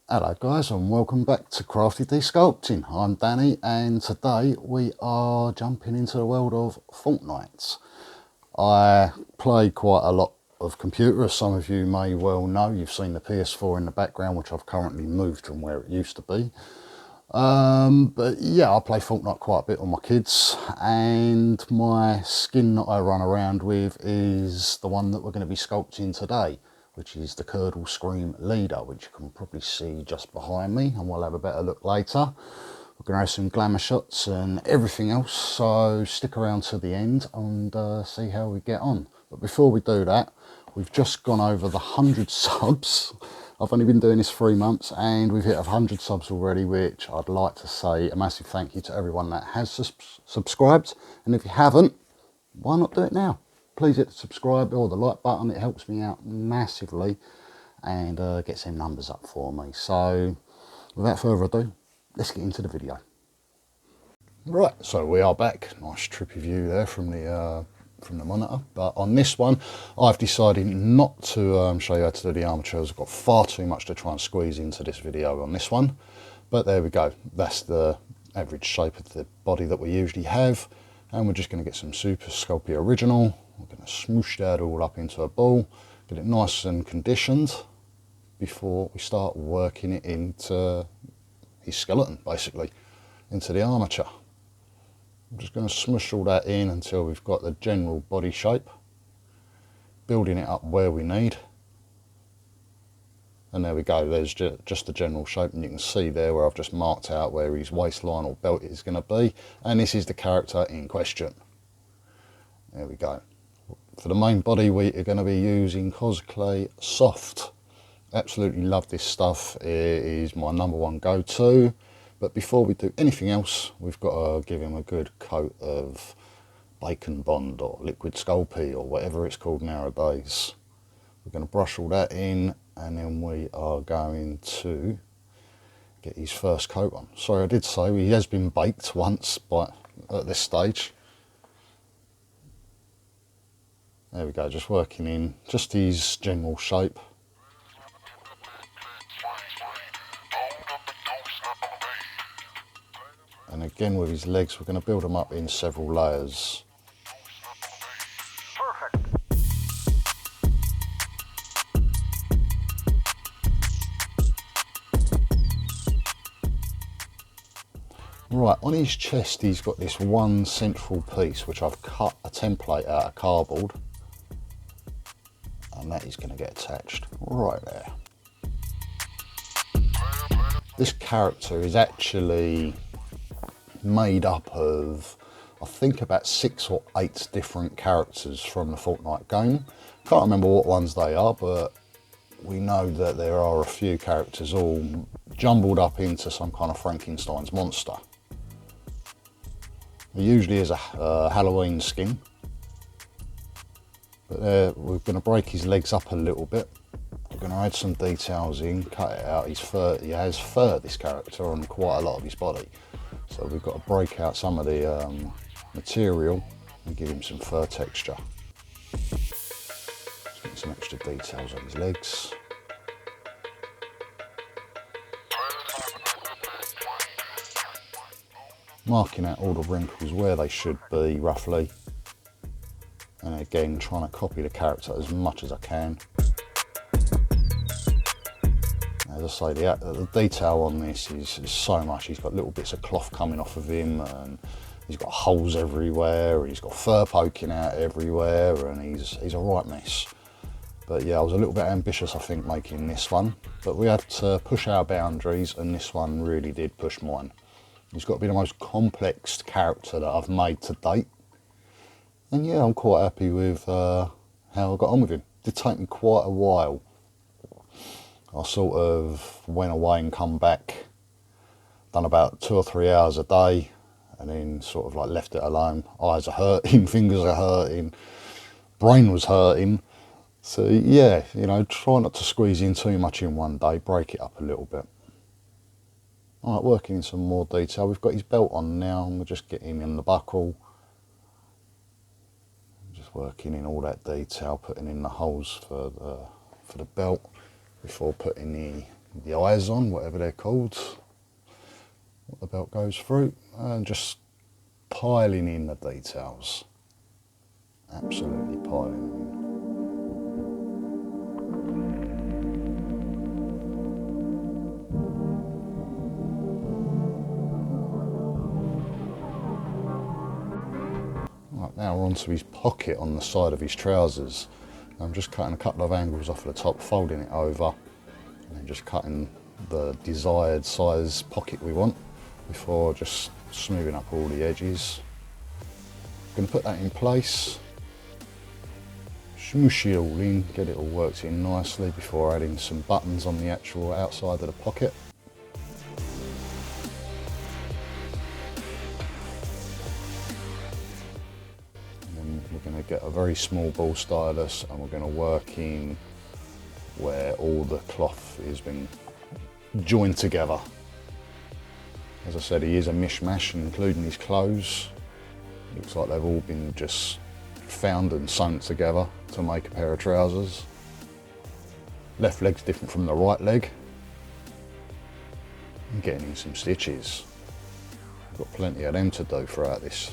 Hello guys and welcome back to Crafty D Sculpting. I'm Danny and today we are jumping into the world of FORTNITE. I play quite a lot of computer, as some of you may well know. You've seen the PS4 in the background, which I've currently moved from where it used to be. But yeah, I play FORTNITE quite a bit with my kids, and my skin that I run around with is the one that we're going to be sculpting today, which is the CURDLE SCREAM LEADER, which you can probably see just behind me, and we'll have a better look later. We're going to have some glamour shots and everything else, so stick around to the end and see how we get on. But before we do that, we've just gone over the 100 subs. I've only been doing this 3 months and we've hit 100 subs already, which I'd like to say a massive thank you to everyone that has subscribed. And if you haven't, why not do it now? Please hit the subscribe or the like button. It helps me out massively and gets them numbers up for me. So without further ado, let's get into the video. Right, so we are back. Nice trippy view there from the monitor. But on this one, I've decided not to show you how to do the armatures. I've got far too much to try and squeeze into this video on this one. But there we go. That's the average shape of the body that we usually have. And we're just going to get some Super Sculpey Original. We're going to smoosh that all up into a ball, get it nice and conditioned before we start working it into his skeleton, basically, into the armature. I'm just going to smush all that in until we've got the general body shape, building it up where we need. And there we go, there's just the general shape, and you can see there where I've just marked out where his waistline or belt is going to be, and this is the character in question. There we go. For the main body, we are going to be using Cosclay Soft. Absolutely love this stuff. It is my #1 go-to. But before we do anything else, we've got to give him a good coat of Bacon Bond or Liquid Sculpey or whatever it's called nowadays. We're going to brush all that in, and then we are going to get his first coat on. Sorry, I did say he has been baked once at this stage. There we go, just working in just his general shape. And again with his legs, we're going to build them up in several layers. Perfect. Right, on his chest he's got this one central piece which I've cut a template out of cardboard, and that is going to get attached right there. This character is actually made up of, I think, about 6 or 8 different characters from the FORTNITE game. Can't remember what ones they are, but we know that there are a few characters all jumbled up into some kind of Frankenstein's monster. There usually is a Halloween skin, but we're going to break his legs up a little bit. We're going to add some details in, cut it out. His fur, he has fur, this character, on quite a lot of his body. So we've got to break out some of the material and give him some fur texture. Just get some extra details on his legs. Marking out all the wrinkles where they should be, roughly. And again, trying to copy the character as much as I can. As I say, the detail on this is so much. He's got little bits of cloth coming off of him, and he's got holes everywhere, and he's got fur poking out everywhere, and he's a right mess. But yeah, I was a little bit ambitious, I think, making this one. But we had to push our boundaries, and this one really did push mine. He's got to be the most complex character that I've made to date. And yeah, I'm quite happy with how I got on with him. It did take me quite a while. I sort of went away and come back, done about 2 or 3 hours a day, and then sort of like left it alone. Eyes are hurting, fingers are hurting, brain was hurting. So yeah, you know, try not to squeeze in too much in one day, break it up a little bit. All right, working in some more detail. We've got his belt on now, and we're just getting in the buckle. Just working in all that detail, putting in the holes for the belt before putting the the eyes on, whatever they're called, what the belt goes through, and just piling in the details. Absolutely piling in. Right, now we're onto his pocket on the side of his trousers. I'm just cutting a couple of angles off the top, folding it over, and then just cutting the desired size pocket we want before just smoothing up all the edges. I'm going to put that in place, smoosh it all in, get it all worked in nicely before adding some buttons on the actual outside of the pocket. And then we're going to get a very small ball stylus and we're going to work in where all the cloth has been joined together. As I said, he is a mishmash, including his clothes. Looks like they've all been just found and sewn together to make a pair of trousers. Left leg's different from the right leg. I'm getting in some stitches. I've got plenty of them to do throughout this.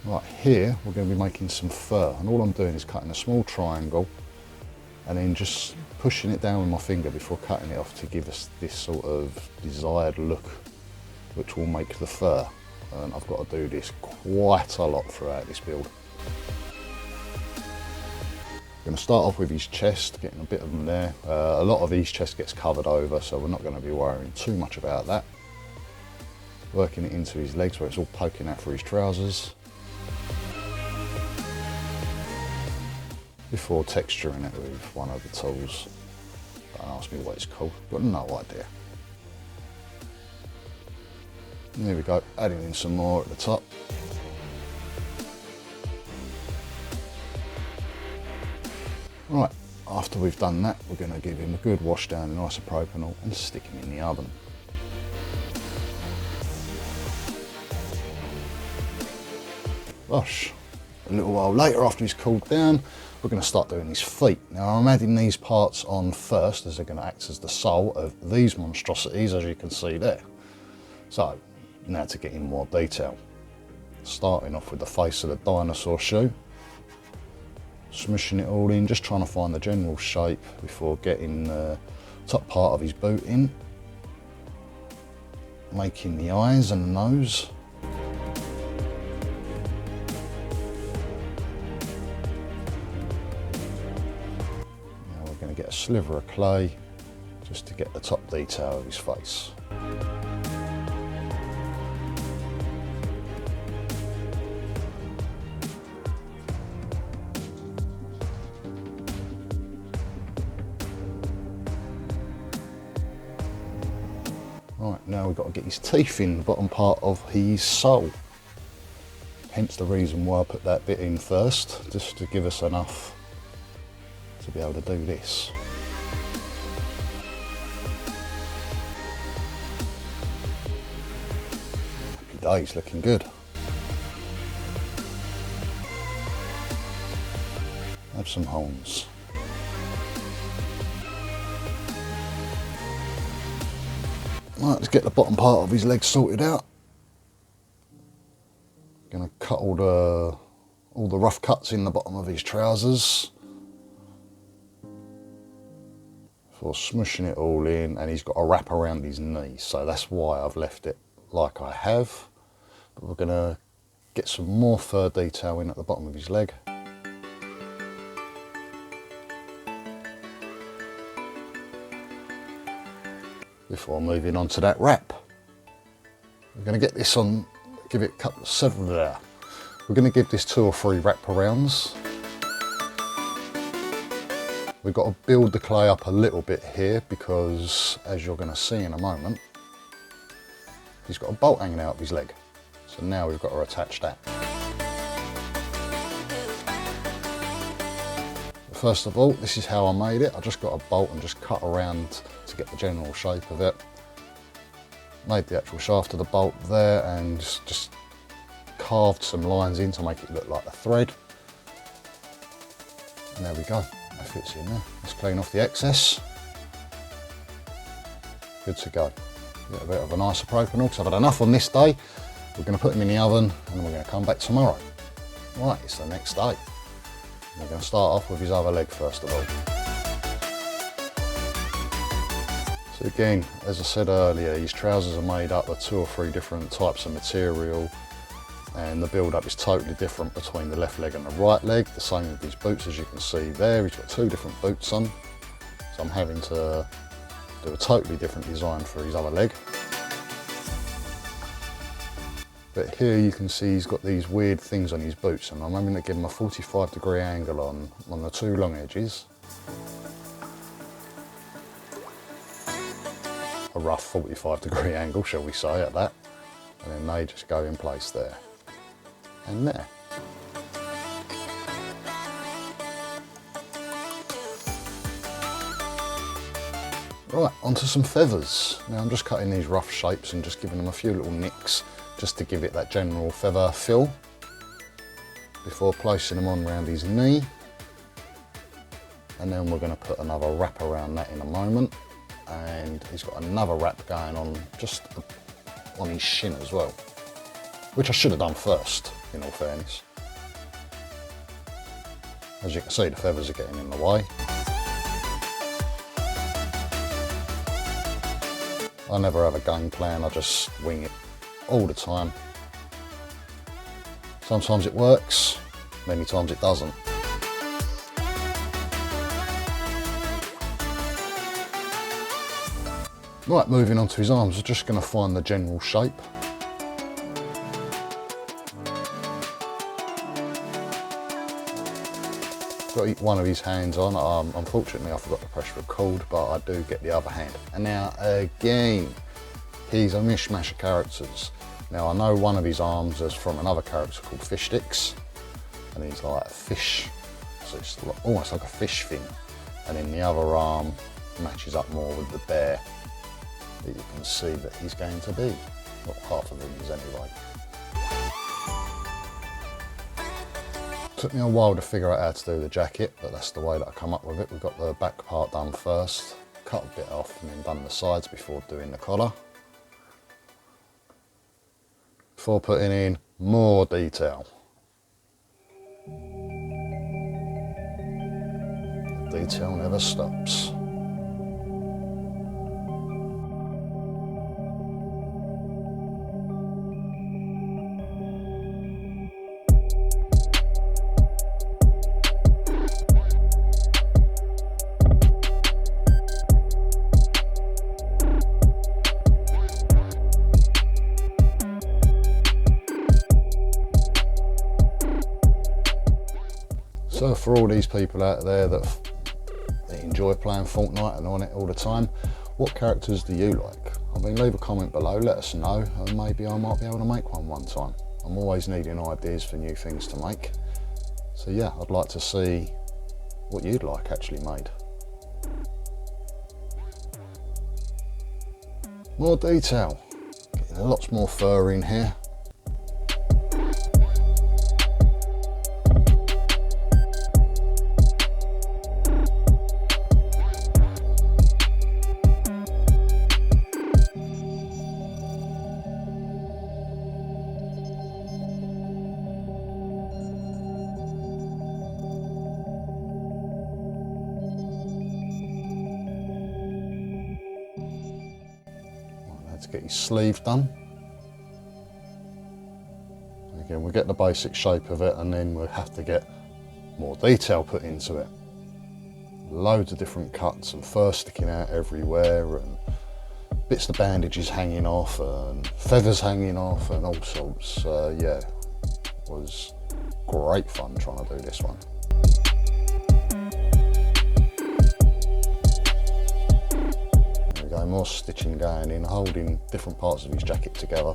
Right, here we're going to be making some fur, and all I'm doing is cutting a small triangle and then just pushing it down with my finger before cutting it off to give us this sort of desired look which will make the fur. And I've got to do this quite a lot throughout this build. I'm going to start off with his chest, getting a bit of them there. A lot of his chest gets covered over, so we're not going to be worrying too much about that. Working it into his legs where it's all poking out for his trousers, before texturing it with one of the tools. Don't ask me what it's called, got no idea. And there we go, adding in some more at the top. Right, after we've done that, we're going to give him a good wash down in isopropanol and stick him in the oven. Gosh, a little while later, after he's cooled down, we're going to start doing his feet. Now I'm adding these parts on first as they're going to act as the sole of these monstrosities, as you can see there. So now to get in more detail. Starting off with the face of the dinosaur shoe. Smushing it all in, just trying to find the general shape before getting the top part of his boot in. Making the eyes and the nose. Get a sliver of clay just to get the top detail of his face. Right, now we've got to get his teeth in the bottom part of his sole. Hence the reason why I put that bit in first, just to give us enough to be able to do this. Happy days, looking good. Have some horns. Right, let's get the bottom part of his leg sorted out. Gonna cut all the rough cuts in the bottom of his trousers. For smushing it all in, and he's got a wrap around his knee, so that's why I've left it like I have. But we're going to get some more fur detail in at the bottom of his leg. Before moving on to that wrap. We're going to get this on, give it several there. We're going to give this 2 or 3 wraparounds. We've got to build the clay up a little bit here because, as you're going to see in a moment, he's got a bolt hanging out of his leg. So now we've got to attach that. First of all, this is how I made it. I just got a bolt and just cut around to get the general shape of it. Made the actual shaft of the bolt there and just carved some lines in to make it look like a thread. And there we go. That fits in there. Let's clean off the excess. Good to go. Get a bit of an isopropyl because I've had enough on this day. We're going to put them in the oven and we're going to come back tomorrow. Right, it's the next day. We're going to start off with his other leg first of all. So again, as I said earlier, his trousers are made up of 2 or 3 different types of material, and the build up is totally different between the left leg and the right leg. The same with his boots, as you can see there. He's got 2 different boots on, so I'm having to do a totally different design for his other leg. But here you can see he's got these weird things on his boots, and I'm having to give him a 45-degree angle on the 2 long edges. A rough 45-degree angle, shall we say, at that. And then they just go in place there and there. Right, onto some feathers. Now I'm just cutting these rough shapes and just giving them a few little nicks just to give it that general feather feel before placing them on around his knee. And then we're going to put another wrap around that in a moment. And he's got another wrap going on just on his shin as well, which I should have done first, in all fairness. As you can see, the feathers are getting in the way. I never have a game plan, I just wing it all the time. Sometimes it works, many times it doesn't. Right, moving on to his arms, we're just going to find the general shape. Got one of his hands on. Unfortunately I forgot to press record, but I do get the other hand. And now again, he's a mishmash of characters. Now I know one of his arms is from another character called Fish Sticks, and he's like a fish, so it's almost like a fish fin. And then the other arm matches up more with the bear that you can see that he's going to be. Well, half of him is anyway. Took me a while to figure out how to do the jacket, but that's the way that I come up with it. We've got the back part done first, cut a bit off and then done the sides before doing the collar. Before putting in more detail. The detail never stops. So for all these people out there that enjoy playing Fortnite and on it all the time, what characters do you like? I mean, leave a comment below, let us know, and maybe I might be able to make one time. I'm always needing ideas for new things to make. So yeah, I'd like to see what you'd like actually made. More detail, getting lots more fur in here. To get his sleeve done. Again, we'll get the basic shape of it and then we'll have to get more detail put into it. Loads of different cuts and fur sticking out everywhere and bits of bandages hanging off and feathers hanging off and all sorts. Yeah, it was great fun trying to do this one. More stitching going in, holding different parts of his jacket together.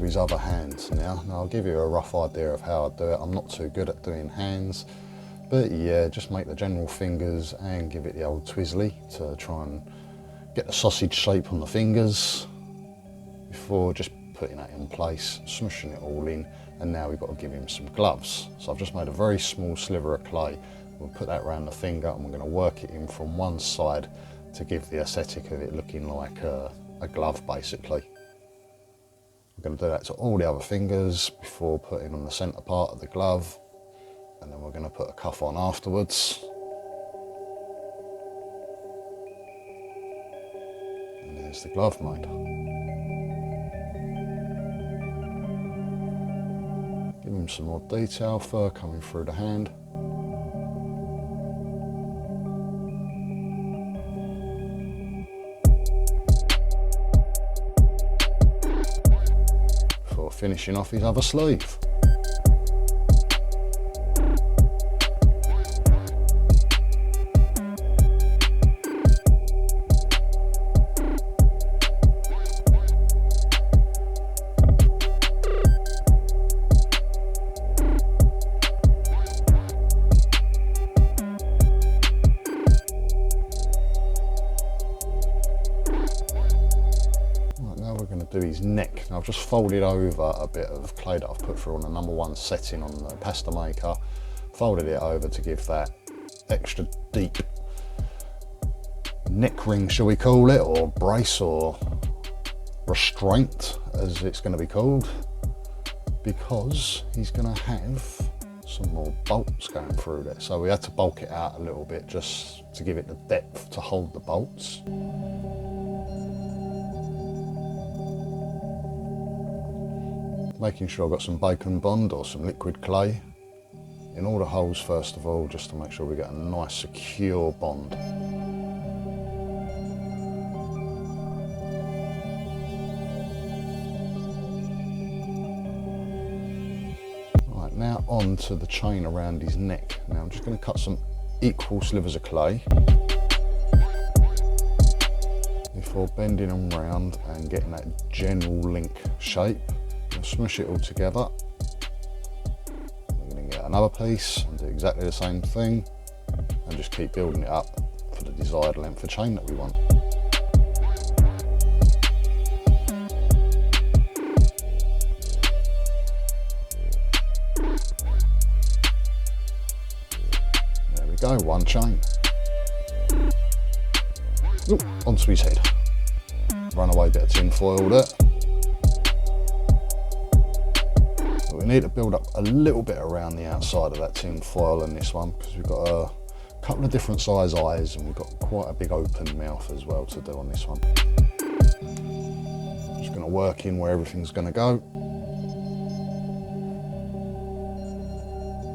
to his other hand now. Now I'll give you a rough idea of how I do it. I'm not too good at doing hands, but yeah, just make the general fingers and give it the old twizzly to try and get the sausage shape on the fingers before just putting that in place, smushing it all in, and now we've got to give him some gloves. So I've just made a very small sliver of clay. We'll put that around the finger and we're going to work it in from one side to give the aesthetic of it looking like a glove basically. We're going to do that to all the other fingers before putting on the centre part of the glove, and then we're going to put a cuff on afterwards. And there's the glove made. Give him some more detail, fur coming through the hand. Before finishing off his other sleeve. Do his neck. Now I've just folded over a bit of clay that I've put through on the #1 setting on the pasta maker, folded it over to give that extra deep neck ring, shall we call it, or brace or restraint as it's going to be called, because he's going to have some more bolts going through there. So we had to bulk it out a little bit just to give it the depth to hold the bolts. Making sure I've got some bacon bond or some liquid clay in all the holes first of all, just to make sure we get a nice secure bond. Right, now on to the chain around his neck. Now I'm just going to cut some equal slivers of clay before bending them round and getting that general link shape. Smush it all together. We're going to get another piece and do exactly the same thing and just keep building it up for the desired length of chain that we want. There we go, one chain. Ooh, onto his head. Runaway bit of tin foil there. We need to build up a little bit around the outside of that tin foil in this one, because we've got a couple of different size eyes and we've got quite a big open mouth as well to do on this one. Just going to work in where everything's going to go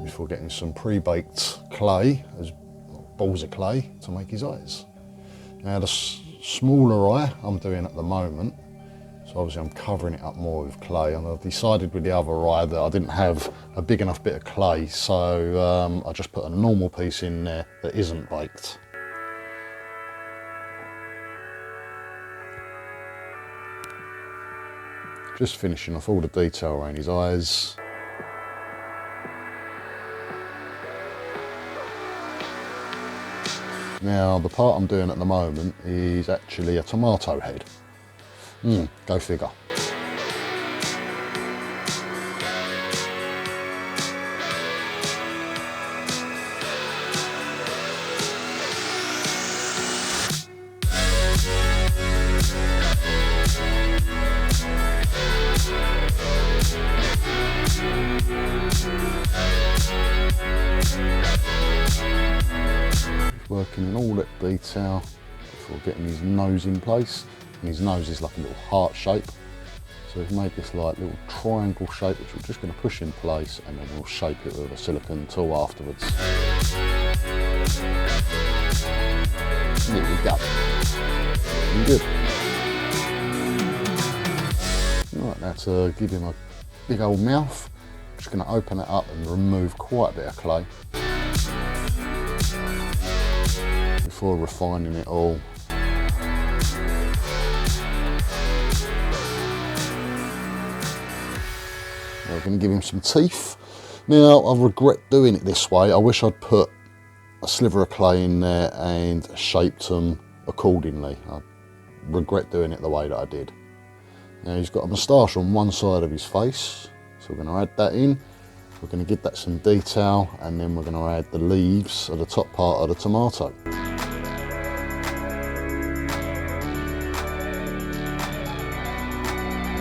before getting some pre-baked clay, as balls of clay, to make his eyes. Now the smaller eye I'm doing at the moment, so obviously I'm covering it up more with clay, and I've decided with the other eye that I didn't have a big enough bit of clay, so I just put a normal piece in there that isn't baked. Just finishing off all the detail around his eyes. Now the part I'm doing at the moment is actually a tomato head. Go figure. Working in all that detail before getting his nose in place. And his nose is like a little heart shape, so we've made this like little triangle shape, which we're just going to push in place, and then we'll shape it with a silicone tool afterwards. There we go. Good. Right, now to give him a big old mouth, I'm just going to open it up and remove quite a bit of clay before refining it all. We're going to give him some teeth. Now, I regret doing it this way. I wish I'd put a sliver of clay in there and shaped them accordingly. I regret doing it the way that I did. Now, he's got a moustache on one side of his face, so we're going to add that in. We're going to give that some detail, and then we're going to add the leaves of the top part of the tomato.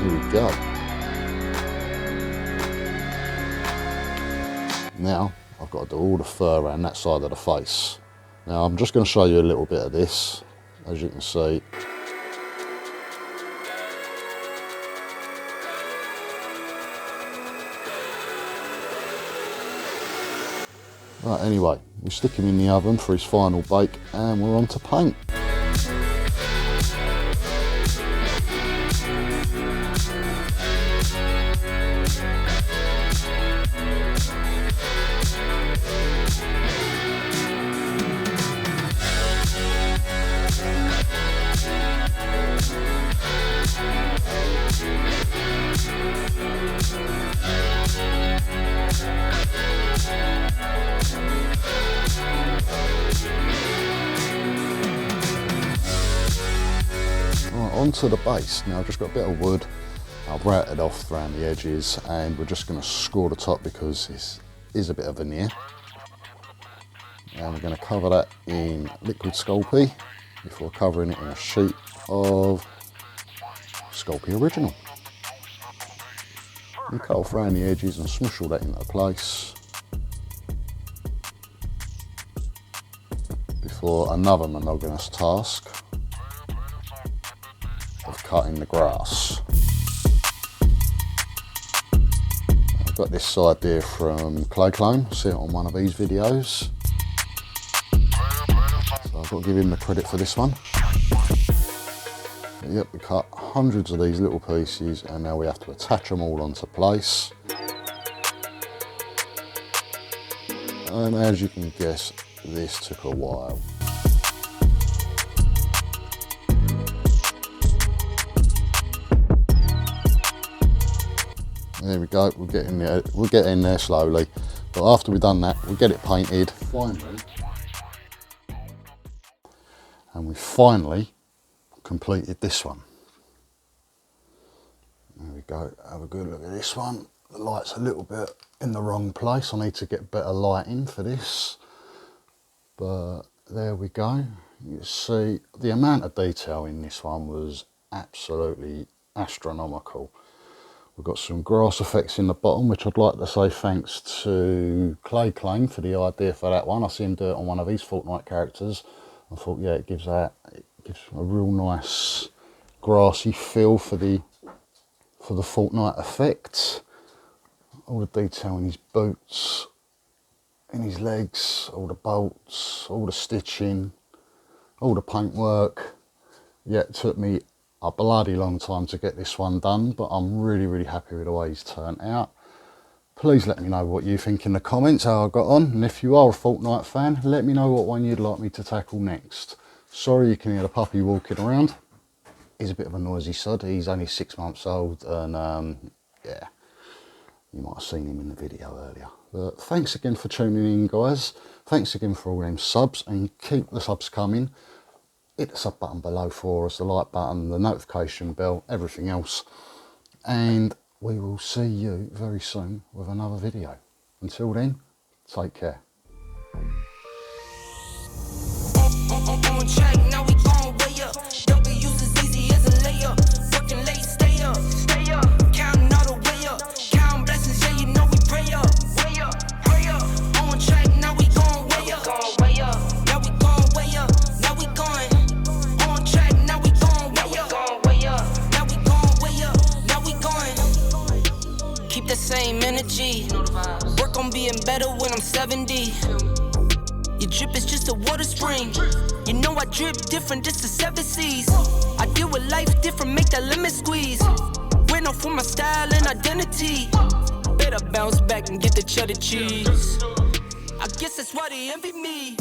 Here we go. Now I've got to do all the fur around that side of the face. Now I'm just going to show you a little bit of this. As you can see, right, anyway, we stick him in the oven for his final bake, and we're on to paint. Onto the base. Now I've just got a bit of wood, I've routed off around the edges, and we're just going to score the top because this is a bit of veneer. And we're going to cover that in liquid Sculpey before covering it in a sheet of Sculpey Original. And cut off around the edges and smush all that into place before another monogamous task of cutting the grass. I've got this idea from Clay Clone, see it on one of these videos. So I've got to give him the credit for this one. But yep, we cut hundreds of these little pieces, and now we have to attach them all onto place. And as you can guess, this took a while. There we go, we'll get in there slowly. But after we've done that, we'll get it painted finally. And we finally completed this one. There we go, have a good look at this one. The light's a little bit in the wrong place. I need to get better lighting for this. But there we go. You see, the amount of detail in this one was absolutely astronomical. We've got some grass effects in the bottom, which I'd like to say thanks to Clay Claim for the idea for that one. I see him do it on one of his FORTNITE characters. I thought, yeah, it gives a real nice grassy feel for the FORTNITE effect. All the detail in his boots, in his legs, all the bolts, all the stitching, all the paintwork. Yeah, it took me a bloody long time to get this one done, but I'm really happy with the way he's turned out. Please let me know what you think in the comments, how I got on, and if you are a FORTNITE fan, let me know what one you'd like me to tackle next. Sorry you can hear the puppy walking around. He's a bit of a noisy sod. He's only 6 months old, and yeah, you might have seen him in the video earlier. But thanks again for tuning in, guys. Thanks again for all them subs, and keep the subs coming. Hit the sub button below for us, the like button, the notification bell, everything else. And we will see you very soon with another video. Until then, take care. Same energy, work on being better when I'm 70. Your drip is just a water spring. You know I drip different, just the 7 seas. I deal with life different, make that lemon squeeze. We're known for my style and identity. Better bounce back and get the cheddar cheese. I guess that's why they envy me.